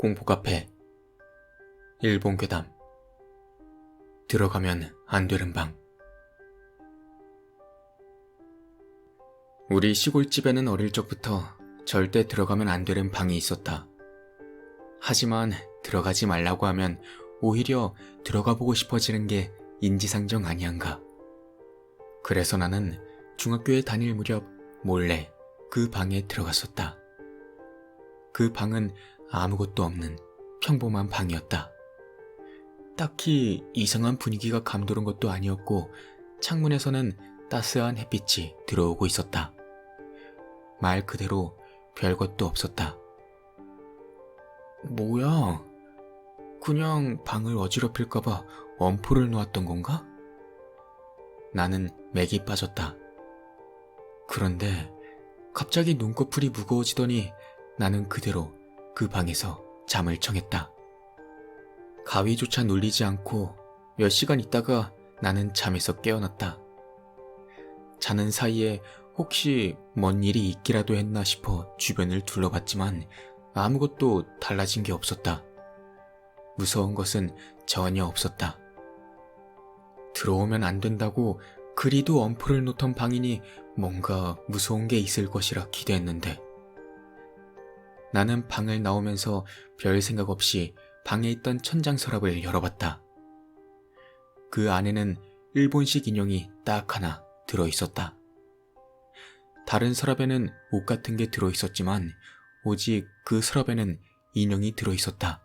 공포 카페. 일본 괴담. 들어가면 안 되는 방. 우리 시골집에는 어릴 적부터 절대 들어가면 안 되는 방이 있었다. 하지만 들어가지 말라고 하면 오히려 들어가 보고 싶어지는 게 인지상정 아니한가. 그래서 나는 중학교에 다닐 무렵 몰래 그 방에 들어갔었다. 그 방은 아무것도 없는 평범한 방이었다. 딱히 이상한 분위기가 감도는 것도 아니었고 창문에서는 따스한 햇빛이 들어오고 있었다. 말 그대로 별것도 없었다. 뭐야? 그냥 방을 어지럽힐까봐 엄포를 놓았던 건가? 나는 맥이 빠졌다. 그런데 갑자기 눈꺼풀이 무거워지더니 나는 그대로 그 방에서 잠을 청했다. 가위조차 눌리지 않고 몇 시간 있다가 나는 잠에서 깨어났다. 자는 사이에 혹시 뭔 일이 있기라도 했나 싶어 주변을 둘러봤지만 아무것도 달라진 게 없었다. 무서운 것은 전혀 없었다. 들어오면 안 된다고 그리도 엄포를 놓던 방이니 뭔가 무서운 게 있을 것이라 기대했는데 나는 방을 나오면서 별 생각 없이 방에 있던 천장 서랍을 열어봤다. 그 안에는 일본식 인형이 딱 하나 들어있었다. 다른 서랍에는 옷 같은 게 들어있었지만 오직 그 서랍에는 인형이 들어있었다.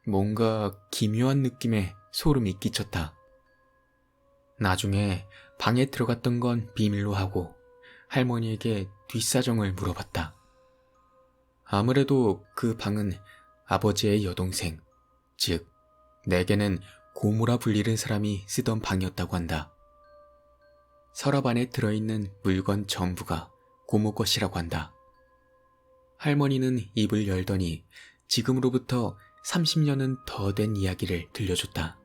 뭔가 기묘한 느낌에 소름이 끼쳤다. 나중에 방에 들어갔던 건 비밀로 하고 할머니에게 뒷사정을 물어봤다. 아무래도 그 방은 아버지의 여동생, 즉 내게는 고모라 불리는 사람이 쓰던 방이었다고 한다. 서랍 안에 들어있는 물건 전부가 고모 것이라고 한다. 할머니는 입을 열더니 지금으로부터 30년은 더 된 이야기를 들려줬다.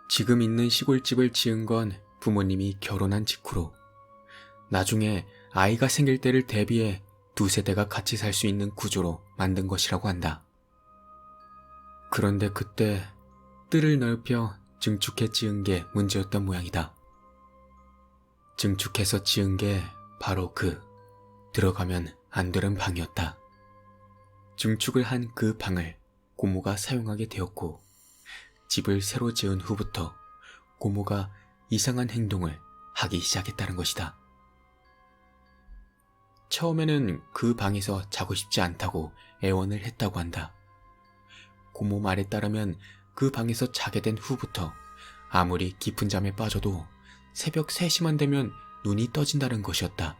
지금 있는 시골집을 지은 건 부모님이 결혼한 직후로 나중에 아이가 생길 때를 대비해 두세 대가 같이 살 수 있는 구조로 만든 것이라고 한다. 그런데 그때 뜰을 넓혀 증축해 지은 게 문제였던 모양이다. 증축해서 지은 게 바로 들어가면 안 되는 방이었다. 증축을 한 그 방을 고모가 사용하게 되었고 집을 새로 지은 후부터 고모가 이상한 행동을 하기 시작했다는 것이다. 처음에는 그 방에서 자고 싶지 않다고 애원을 했다고 한다. 고모 말에 따르면 그 방에서 자게 된 후부터 아무리 깊은 잠에 빠져도 새벽 3시만 되면 눈이 떠진다는 것이었다.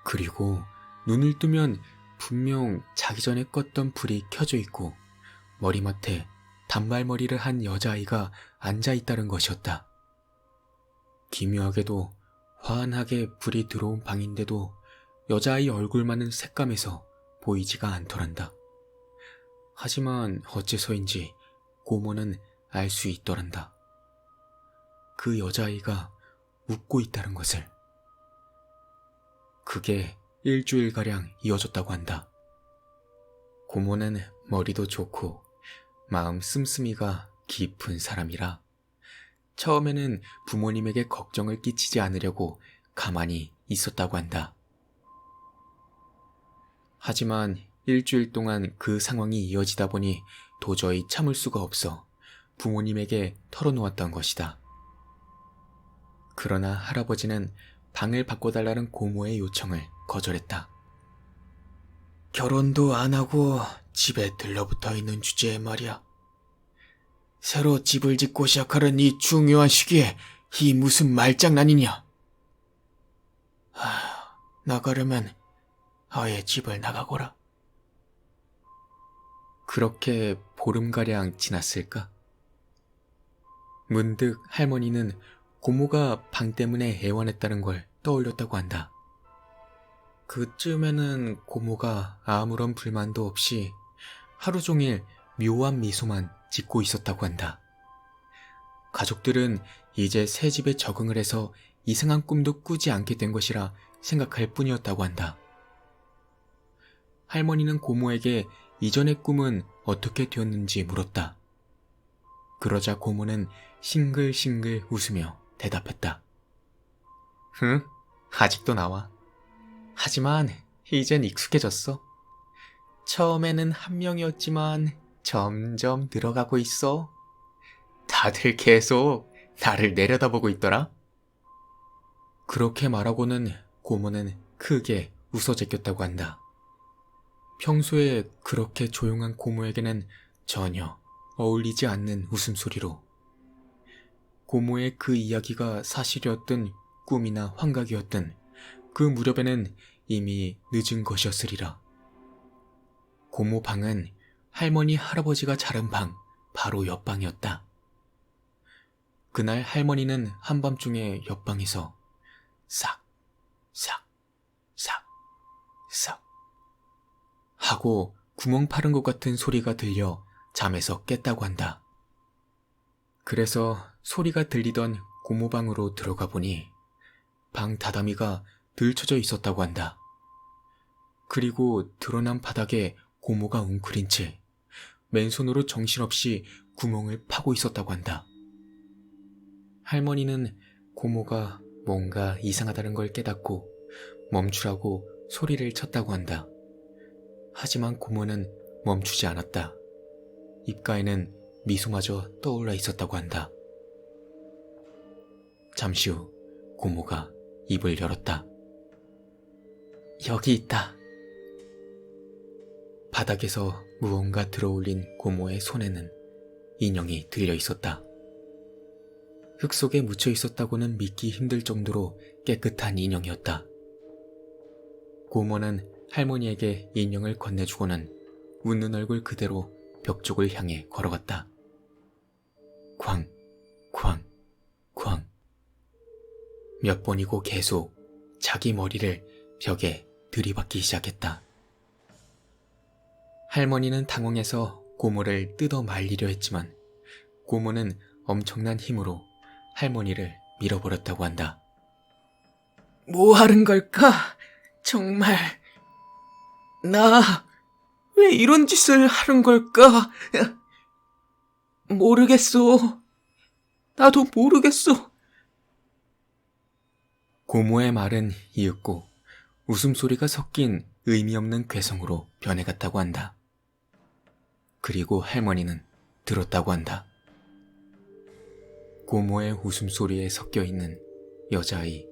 그리고 눈을 뜨면 분명 자기 전에 껐던 불이 켜져 있고 머리맡에 단발머리를 한 여자아이가 앉아있다는 것이었다. 기묘하게도 환하게 불이 들어온 방인데도 여자아이 얼굴만은 새까매서 보이지가 않더란다. 하지만 어째서인지 고모는 알 수 있더란다. 그 여자아이가 웃고 있다는 것을. 그게 일주일가량 이어졌다고 한다. 고모는 머리도 좋고 마음 씀씀이가 깊은 사람이라 처음에는 부모님에게 걱정을 끼치지 않으려고 가만히 있었다고 한다. 하지만 일주일 동안 그 상황이 이어지다 보니 도저히 참을 수가 없어 부모님에게 털어놓았던 것이다. 그러나 할아버지는 방을 바꿔달라는 고모의 요청을 거절했다. 결혼도 안 하고 집에 들러붙어 있는 주제에 말이야. 새로 집을 짓고 시작하는 이 중요한 시기에 이 무슨 말장난이냐. 나가려면 아예 집을 나가거라. 그렇게 보름가량 지났을까? 문득 할머니는 고모가 방 때문에 애원했다는 걸 떠올렸다고 한다. 그쯤에는 고모가 아무런 불만도 없이 하루 종일 묘한 미소만 짓고 있었다고 한다. 가족들은 이제 새 집에 적응을 해서 이상한 꿈도 꾸지 않게 된 것이라 생각할 뿐이었다고 한다. 할머니는 고모에게 이전의 꿈은 어떻게 되었는지 물었다. 그러자 고모는 싱글싱글 웃으며 대답했다. 응, 아직도 나와. 하지만 이젠 익숙해졌어. 처음에는 한 명이었지만 점점 늘어가고 있어. 다들 계속 나를 내려다보고 있더라. 그렇게 말하고는 고모는 크게 웃어 제꼈다고 한다. 평소에 그렇게 조용한 고모에게는 전혀 어울리지 않는 웃음소리로. 고모의 그 이야기가 사실이었든 꿈이나 환각이었든 그 무렵에는 이미 늦은 것이었으리라. 고모 방은 할머니 할아버지가 자른 방 바로 옆방이었다. 그날 할머니는 한밤중에 옆방에서 싹, 싹, 싹, 싹 하고 구멍 파른 것 같은 소리가 들려 잠에서 깼다고 한다. 그래서 소리가 들리던 고모 방으로 들어가 보니 방 다다미가 들쳐져 있었다고 한다. 그리고 드러난 바닥에 고모가 웅크린 채 맨손으로 정신없이 구멍을 파고 있었다고 한다. 할머니는 고모가 뭔가 이상하다는 걸 깨닫고 멈추라고 소리를 쳤다고 한다. 하지만 고모는 멈추지 않았다. 입가에는 미소마저 떠올라 있었다고 한다. 잠시 후 고모가 입을 열었다. 여기 있다. 바닥에서 무언가 들어올린 고모의 손에는 인형이 들려 있었다. 흙 속에 묻혀 있었다고는 믿기 힘들 정도로 깨끗한 인형이었다. 고모는 할머니에게 인형을 건네주고는 웃는 얼굴 그대로 벽 쪽을 향해 걸어갔다. 쾅, 쾅, 쾅. 몇 번이고 계속 자기 머리를 벽에 들이박기 시작했다. 할머니는 당황해서 고모를 뜯어 말리려 했지만 고모는 엄청난 힘으로 할머니를 밀어버렸다고 한다. 뭐 하는 걸까? 정말 나 왜 이런 짓을 하는 걸까? 모르겠어. 나도 모르겠어. 고모의 말은 이윽고 웃음소리가 섞인 의미 없는 괴성으로 변해갔다고 한다. 그리고 할머니는 들었다고 한다. 고모의 웃음소리에 섞여있는 여자아이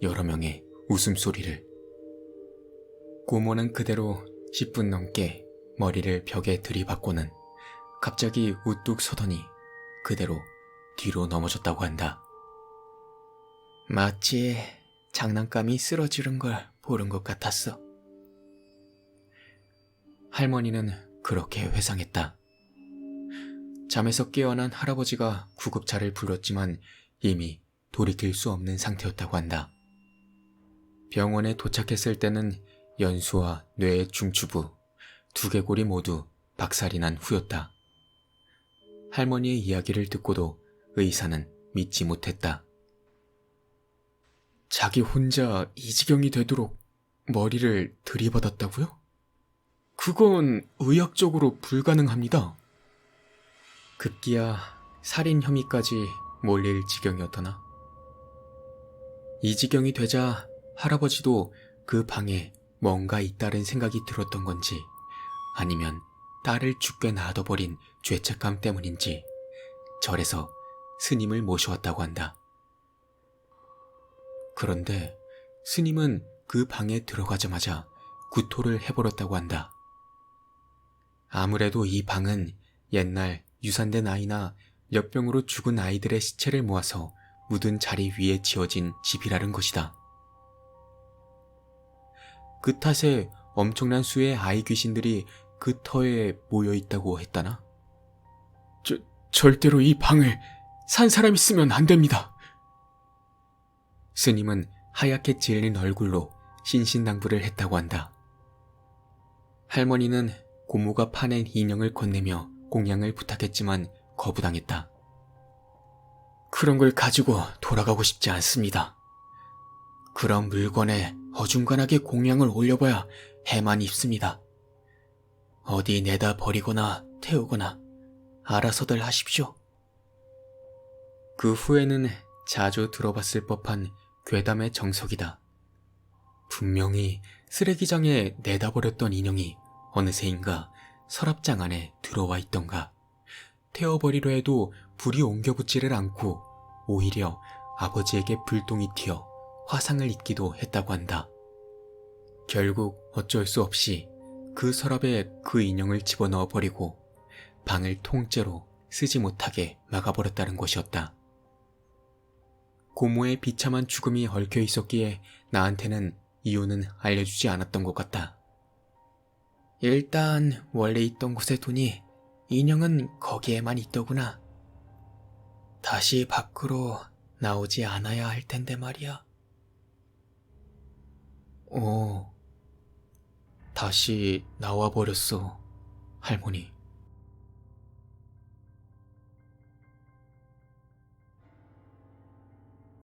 여러 명의 웃음소리를. 고모는 그대로 10분 넘게 머리를 벽에 들이박고는 갑자기 우뚝 서더니 그대로 뒤로 넘어졌다고 한다. 마치 장난감이 쓰러지는 걸 보는 것 같았어. 할머니는 그렇게 회상했다. 잠에서 깨어난 할아버지가 구급차를 불렀지만 이미 돌이킬 수 없는 상태였다고 한다. 병원에 도착했을 때는 연수와 뇌의 중추부, 두개골이 모두 박살이 난 후였다. 할머니의 이야기를 듣고도 의사는 믿지 못했다. 자기 혼자 이 지경이 되도록 머리를 들이받았다고요? 그건 의학적으로 불가능합니다. 급기야 살인 혐의까지 몰릴 지경이었더나. 이 지경이 되자 할아버지도 그 방에 뭔가 있다는 생각이 들었던 건지 아니면 딸을 죽게 놔둬버린 죄책감 때문인지 절에서 스님을 모셔왔다고 한다. 그런데 스님은 그 방에 들어가자마자 구토를 해버렸다고 한다. 아무래도 이 방은 옛날 유산된 아이나 역병으로 죽은 아이들의 시체를 모아서 묻은 자리 위에 지어진 집이라는 것이다. 그 탓에 엄청난 수의 아이 귀신들이 그 터에 모여 있다고 했다나? 절대로 이 방을 산 사람이 쓰면 안 됩니다. 스님은 하얗게 질린 얼굴로 신신당부를 했다고 한다. 할머니는 고모가 파낸 인형을 건네며 공양을 부탁했지만 거부당했다. 그런 걸 가지고 돌아가고 싶지 않습니다. 그런 물건에 어중간하게 공양을 올려봐야 해만 입습니다. 어디 내다 버리거나 태우거나 알아서들 하십시오. 그 후에는 자주 들어봤을 법한 괴담의 정석이다. 분명히 쓰레기장에 내다 버렸던 인형이 어느새인가 서랍장 안에 들어와 있던가. 태워버리려 해도 불이 옮겨붙지를 않고 오히려 아버지에게 불똥이 튀어 화상을 입기도 했다고 한다. 결국 어쩔 수 없이 그 서랍에 그 인형을 집어넣어 버리고 방을 통째로 쓰지 못하게 막아버렸다는 것이었다. 고모의 비참한 죽음이 얽혀 있었기에 나한테는 이유는 알려주지 않았던 것 같다. 일단 원래 있던 곳에 두니 인형은 거기에만 있더구나. 다시 밖으로 나오지 않아야 할 텐데 말이야. 다시 나와버렸어, 할머니.